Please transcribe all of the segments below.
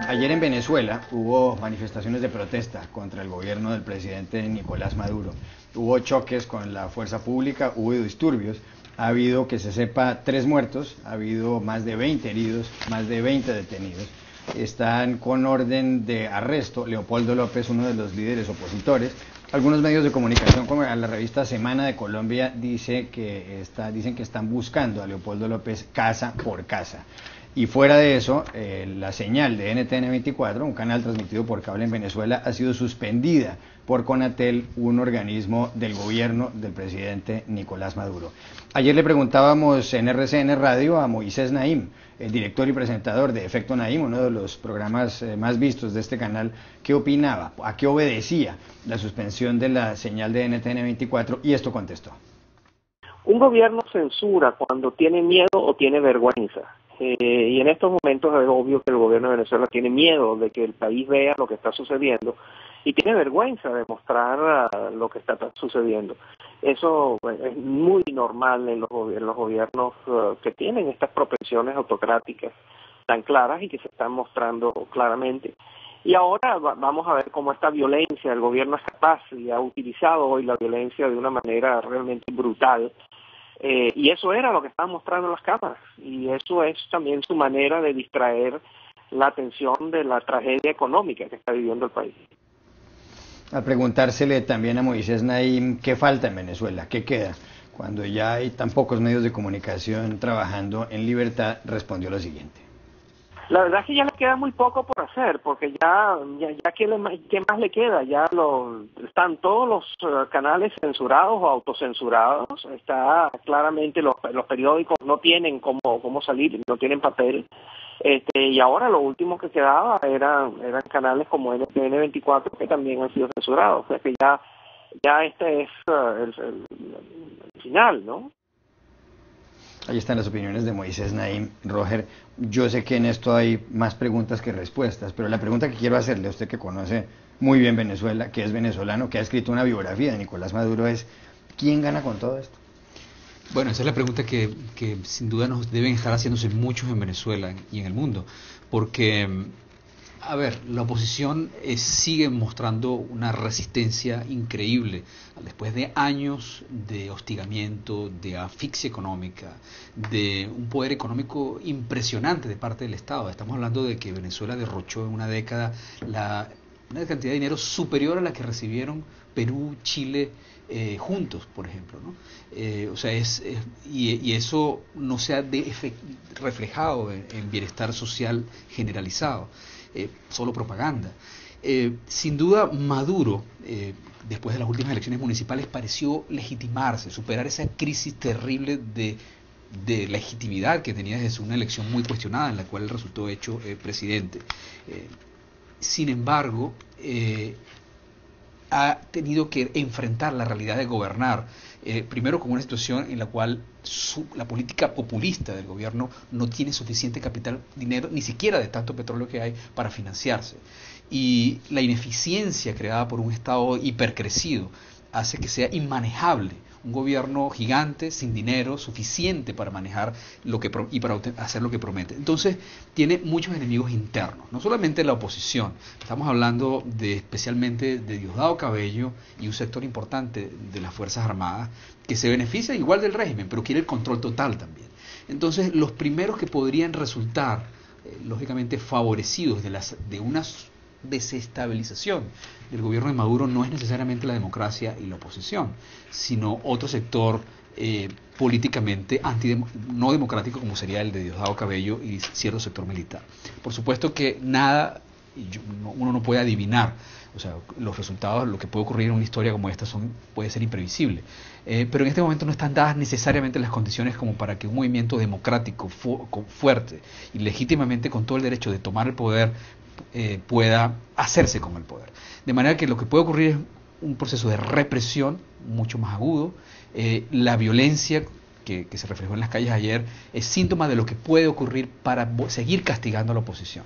Ayer en Venezuela hubo manifestaciones de protesta contra el gobierno del presidente Nicolás Maduro. Hubo choques con la fuerza pública, hubo disturbios. Ha habido, que se sepa, 3 muertos, ha habido más de 20 heridos, más de 20 detenidos. Están con orden de arresto Leopoldo López, uno de los líderes opositores. Algunos medios de comunicación, como la revista Semana de Colombia, dicen que están buscando a Leopoldo López casa por casa. Y fuera de eso, la señal de NTN 24, un canal transmitido por cable en Venezuela, ha sido suspendida por Conatel, un organismo del gobierno del presidente Nicolás Maduro. Ayer le preguntábamos en RCN Radio a Moisés Naim, el director y presentador de Efecto Naim, uno de los programas más vistos de este canal, qué opinaba, a qué obedecía la suspensión de la señal de NTN 24, y esto contestó. Un gobierno censura cuando tiene miedo o tiene vergüenza. Y en estos momentos es obvio que el gobierno de Venezuela tiene miedo de que el país vea lo que está sucediendo y tiene vergüenza de mostrar lo que está sucediendo. Eso es muy normal en los gobiernos que tienen estas propensiones autocráticas tan claras y que se están mostrando claramente. Y ahora vamos a ver cómo esta violencia, el gobierno es capaz y ha utilizado hoy la violencia de una manera realmente brutal. Y eso era lo que estaban mostrando las cámaras, y eso es también su manera de distraer la atención de la tragedia económica que está viviendo el país. Al preguntársele también a Moisés Naim qué falta en Venezuela, qué queda, cuando ya hay tan pocos medios de comunicación trabajando en libertad, respondió lo siguiente. La verdad es que ya le queda muy poco por hacer, porque ya ¿qué más le queda? Están todos los canales censurados o autocensurados, está claramente los periódicos no tienen cómo salir, no tienen papel, y ahora lo último que quedaba eran canales como NTN 24 que también han sido censurados, o sea que ya este es el final, ¿no? Ahí están las opiniones de Moisés Naim. Roger, yo sé que en esto hay más preguntas que respuestas, pero la pregunta que quiero hacerle a usted, que conoce muy bien Venezuela, que es venezolano, que ha escrito una biografía de Nicolás Maduro, es ¿quién gana con todo esto? Bueno, esa es la pregunta que sin duda nos deben estar haciéndose muchos en Venezuela y en el mundo, porque, a ver, la oposición sigue mostrando una resistencia increíble después de años de hostigamiento, de asfixia económica, de un poder económico impresionante de parte del Estado. Estamos hablando de que Venezuela derrochó en una década una cantidad de dinero superior a la que recibieron Perú, Chile, juntos, por ejemplo, ¿no? O sea, y eso no se ha reflejado en bienestar social generalizado, solo propaganda. Sin duda, Maduro, después de las últimas elecciones municipales, pareció legitimarse, superar esa crisis terrible de legitimidad que tenía desde una elección muy cuestionada, en la cual él resultó hecho presidente. Sin embargo, ha tenido que enfrentar la realidad de gobernar, primero con una situación en la cual la política populista del gobierno no tiene suficiente capital, dinero, ni siquiera de tanto petróleo que hay, para financiarse. Y la ineficiencia creada por un Estado hipercrecido hace que sea inmanejable un gobierno gigante, sin dinero suficiente para manejar y para hacer lo que promete. Entonces, tiene muchos enemigos internos, no solamente la oposición. Estamos hablando especialmente de Diosdado Cabello y un sector importante de las Fuerzas Armadas que se beneficia igual del régimen, pero quiere el control total también. Entonces, los primeros que podrían resultar, lógicamente, favorecidos de una desestabilización del gobierno de Maduro no es necesariamente la democracia y la oposición, sino otro sector políticamente no democrático, como sería el de Diosdado Cabello y cierto sector militar. Por supuesto que uno no puede adivinar, o sea, los resultados, lo que puede ocurrir en una historia como esta puede ser imprevisible, pero en este momento no están dadas necesariamente las condiciones como para que un movimiento democrático fuerte y legítimamente con todo el derecho de tomar el poder pueda hacerse con el poder. De manera que lo que puede ocurrir es un proceso de represión mucho más agudo. La violencia que se reflejó en las calles ayer es síntoma de lo que puede ocurrir para seguir castigando a la oposición.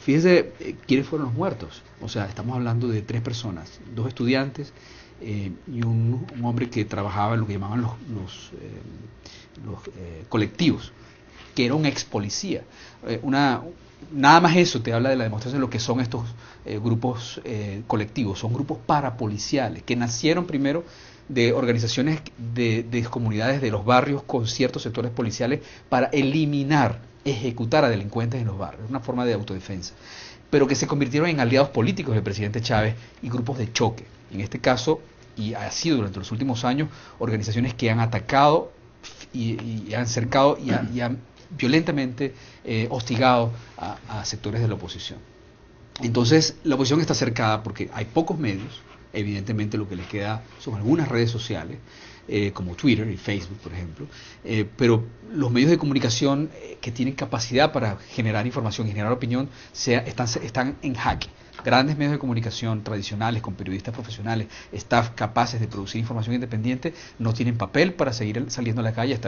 Fíjese quiénes fueron los muertos. O sea, estamos hablando de 3 personas, 2 estudiantes y un hombre que trabajaba en lo que llamaban los colectivos. que era un ex policía. Nada más eso te habla de la demostración de lo que son estos grupos colectivos. Son grupos parapoliciales que nacieron primero de organizaciones de comunidades de los barrios con ciertos sectores policiales para ejecutar a delincuentes en los barrios, una forma de autodefensa, pero que se convirtieron en aliados políticos del presidente Chávez y grupos de choque. En este caso, y ha sido durante los últimos años, organizaciones que han atacado y han cercado y han violentamente hostigado a sectores de la oposición. Entonces, la oposición está cercada porque hay pocos medios. Evidentemente lo que les queda son algunas redes sociales, como Twitter y Facebook, por ejemplo, pero los medios de comunicación que tienen capacidad para generar información y generar opinión están en jaque. Grandes medios de comunicación tradicionales, con periodistas profesionales, staff capaces de producir información independiente, no tienen papel para seguir saliendo a la calle,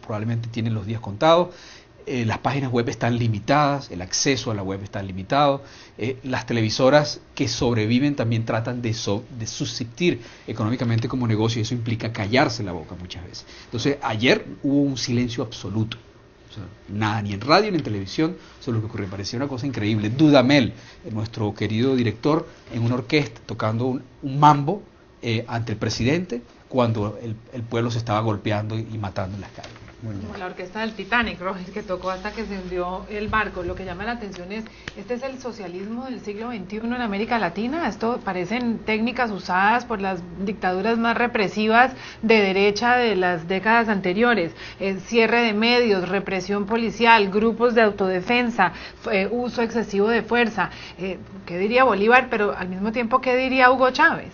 probablemente tienen los días contados. Las páginas web están limitadas, el acceso a la web está limitado, las televisoras que sobreviven también tratan de subsistir económicamente como negocio, y eso implica callarse la boca muchas veces. Entonces, ayer hubo un silencio absoluto, o sea, nada, ni en radio ni en televisión sobre lo que ocurrió. Parecía una cosa increíble. Dudamel, nuestro querido director, en una orquesta tocando un mambo ante el presidente cuando el pueblo se estaba golpeando y matando en las calles. Como la orquesta del Titanic, Roger, que tocó hasta que se hundió el barco. Lo que llama la atención es, ¿este es el socialismo del siglo XXI en América Latina? Esto parecen técnicas usadas por las dictaduras más represivas de derecha de las décadas anteriores. Cierre de medios, represión policial, grupos de autodefensa, uso excesivo de fuerza. ¿Qué diría Bolívar? Pero al mismo tiempo, ¿qué diría Hugo Chávez?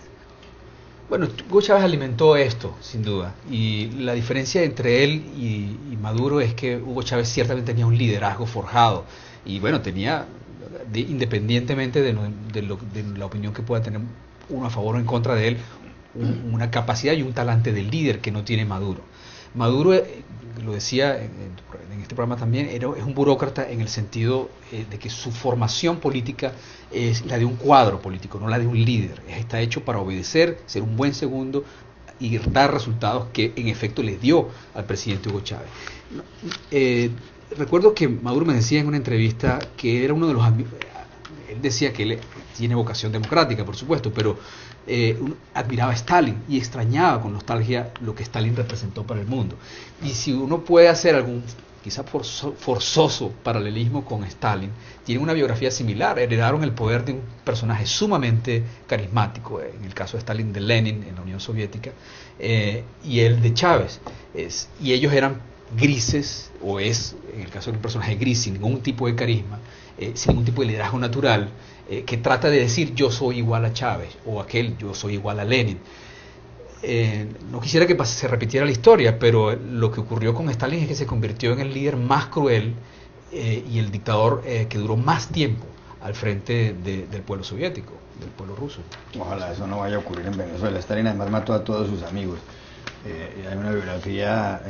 Bueno, Hugo Chávez alimentó esto, sin duda, y la diferencia entre él y Maduro es que Hugo Chávez ciertamente tenía un liderazgo forjado, y bueno, tenía, independientemente de la opinión que pueda tener uno a favor o en contra de él, una capacidad y un talante de líder que no tiene Maduro. Maduro, lo decía en este programa también, es un burócrata en el sentido de que su formación política es la de un cuadro político, no la de un líder. Está hecho para obedecer, ser un buen segundo y dar resultados que en efecto le dio al presidente Hugo Chávez. Recuerdo que Maduro me decía en una entrevista que era uno de los amigos. Él decía que él tiene vocación democrática, por supuesto, pero admiraba a Stalin y extrañaba con nostalgia lo que Stalin representó para el mundo. Y si uno puede hacer algún, quizá forzoso paralelismo con Stalin, tiene una biografía similar. Heredaron el poder de un personaje sumamente carismático, en el caso de Stalin, de Lenin en la Unión Soviética, y el de Chávez. Y ellos eran grises, o es, en el caso de un personaje gris, sin ningún tipo de carisma, sin ningún tipo de liderazgo natural, que trata de decir yo soy igual a Chávez, o aquel yo soy igual a Lenin. No quisiera que se repitiera la historia, pero lo que ocurrió con Stalin es que se convirtió en el líder más cruel y el dictador que duró más tiempo al frente del pueblo soviético, del pueblo ruso. Ojalá eso no vaya a ocurrir en Venezuela. Stalin además mató a todos sus amigos. Hay una biografía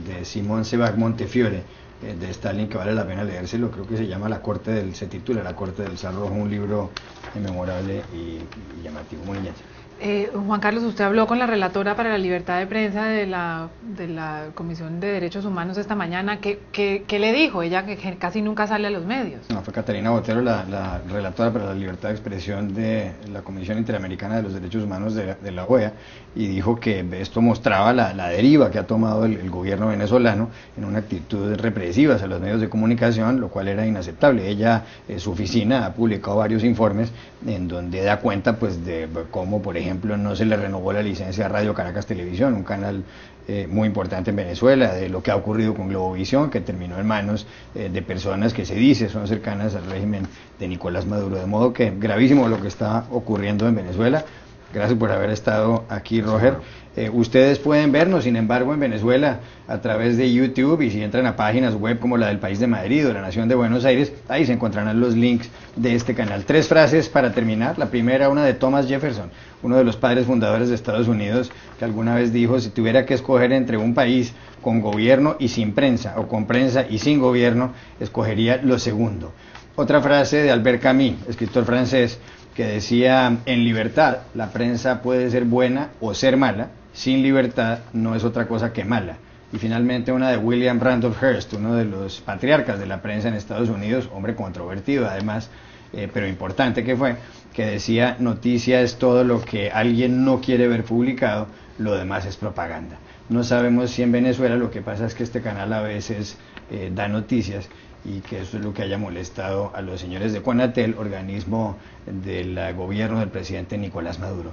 de Simón Sebag Montefiore de Stalin que vale la pena leérselo. Creo que se titula La Corte del Zar Rojo, un libro memorable y llamativo. Muy bien. Juan Carlos, usted habló con la relatora para la libertad de prensa de la Comisión de Derechos Humanos esta mañana. ¿Qué le dijo? Ella que casi nunca sale a los medios. No, fue Catalina Botero, la relatora para la libertad de expresión de la Comisión Interamericana de los Derechos Humanos de la OEA, y dijo que esto mostraba la deriva que ha tomado el gobierno venezolano en una actitud represiva hacia los medios de comunicación, lo cual era inaceptable. Ella, su oficina, ha publicado varios informes en donde da cuenta pues de cómo, por ejemplo, no se le renovó la licencia a Radio Caracas Televisión, un canal muy importante en Venezuela, de lo que ha ocurrido con Globovisión, que terminó en manos de personas que se dice son cercanas al régimen de Nicolás Maduro. De modo que gravísimo lo que está ocurriendo en Venezuela. Gracias por haber estado aquí, Roger. Ustedes pueden vernos, sin embargo, en Venezuela a través de YouTube, y si entran a páginas web como la del País de Madrid o la Nación de Buenos Aires, ahí se encontrarán los links de este canal. 3 frases para terminar. La primera, una de Thomas Jefferson, uno de los padres fundadores de Estados Unidos, que alguna vez dijo: si tuviera que escoger entre un país con gobierno y sin prensa, o con prensa y sin gobierno, escogería lo segundo. Otra frase de Albert Camus, escritor francés, que decía: en libertad la prensa puede ser buena o ser mala, sin libertad no es otra cosa que mala. y finalmente una de William Randolph Hearst, uno de los patriarcas de la prensa en Estados Unidos, hombre controvertido además, pero importante que fue, que decía: noticia es todo lo que alguien no quiere ver publicado, lo demás es propaganda. No sabemos si en Venezuela, lo que pasa es que este canal a veces da noticias, y que eso es lo que haya molestado a los señores de Conatel, organismo del gobierno del presidente Nicolás Maduro.